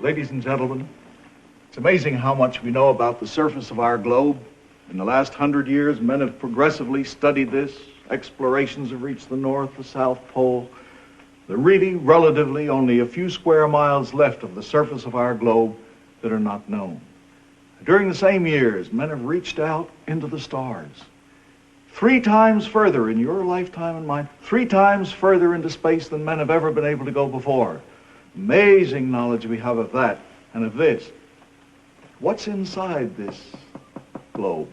Ladies and gentlemen, it's amazing how much we know about the surface of our globe. In the last 100 years, men have progressively studied this. Explorations have reached the North, the South Pole. There are really, relatively, only a few square miles left of the surface of our globe that are not known. During the same years, men have reached out into the stars. 3 times further in your lifetime and mine, 3 times further into space than men have ever been able to go before. Amazing knowledge we have of that and of this. What's inside this globe?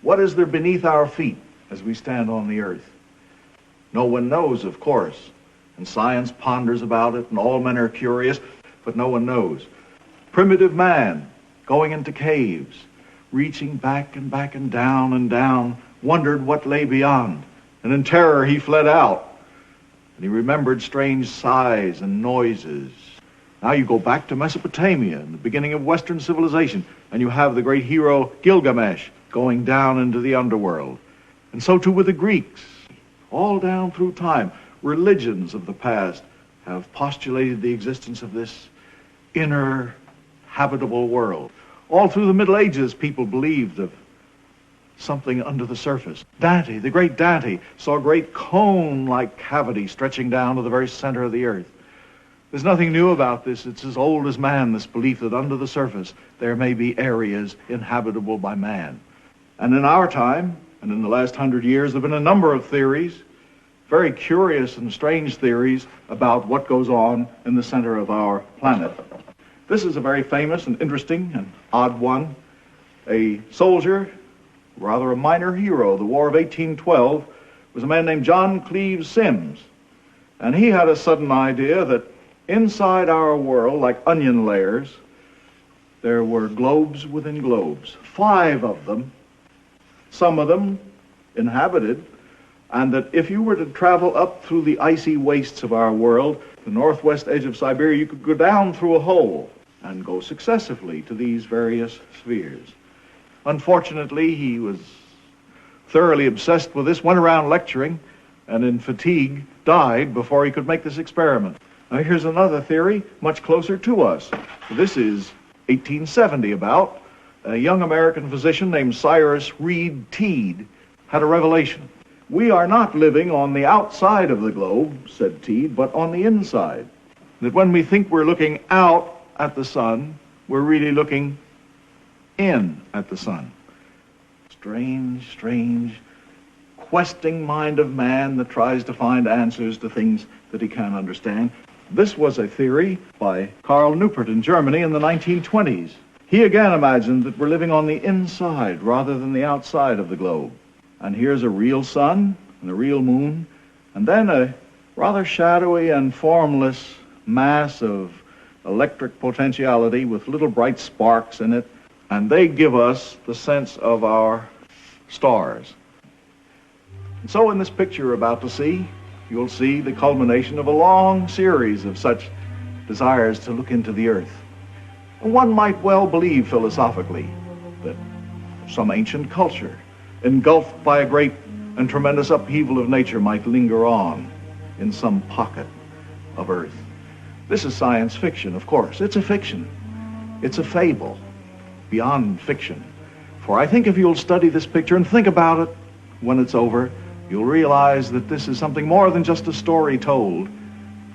What is there beneath our feet as we stand on the earth? No one knows, of course, and science ponders about it, and all men are curious, but no one knows. Primitive man, going into caves, reaching back and down, wondered what lay beyond, and in terror he fled out. And he remembered strange sighs and noises. Now you go back to Mesopotamia and the beginning of Western civilization, and you have the great hero Gilgamesh going down into the underworld. And so too with the Greeks. All down through time, religions of the past have postulated the existence of this inner habitable world. All through the Middle Ages, people believed of something under the surface. Dante, the great Dante, saw a great cone-like cavity stretching down to the very center of the earth. There's nothing new about this. It's as old as man, this belief that under the surface there may be areas inhabitable by man. And in our time, and in the last 100 years, there have been a number of theories, very curious and strange theories about what goes on in the center of our planet. This is a very famous and interesting and odd one. A soldier, rather a minor hero, the War of 1812, was a man named John Cleves Sims. And he had a sudden idea that inside our world, like onion layers, there were globes within globes, 5 of them, some of them inhabited, and that if you were to travel up through the icy wastes of our world, the northwest edge of Siberia, you could go down through a hole and go successively to these various spheres. Unfortunately, he was thoroughly obsessed with this, went around lecturing, and in fatigue died before he could make this experiment. Now here's another theory, much closer to us. This is 1870 about. A young American physician named Cyrus Reed Teed had a revelation. We are not living on the outside of the globe, said Teed, but on the inside. That when we think we're looking out at the sun, we're really looking in at the sun. Strange, questing mind of man that tries to find answers to things that he can't understand. This was a theory by Karl Neupert in Germany in the 1920s. He again imagined that we're living on the inside rather than the outside of the globe. And here's a real sun and a real moon, and then a rather shadowy and formless mass of electric potentiality with little bright sparks in it, and they give us the sense of our stars. And so in this picture you're about to see, you'll see the culmination of a long series of such desires to look into the earth. And one might well believe philosophically that some ancient culture, engulfed by a great and tremendous upheaval of nature, might linger on in some pocket of earth. This is science fiction, of course. It's a fiction. It's a fable beyond fiction. For I think if you'll study this picture and think about it when it's over, you'll realize that this is something more than just a story told.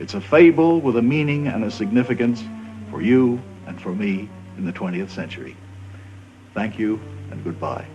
It's a fable with a meaning and a significance for you and for me in the 20th century. Thank you and goodbye.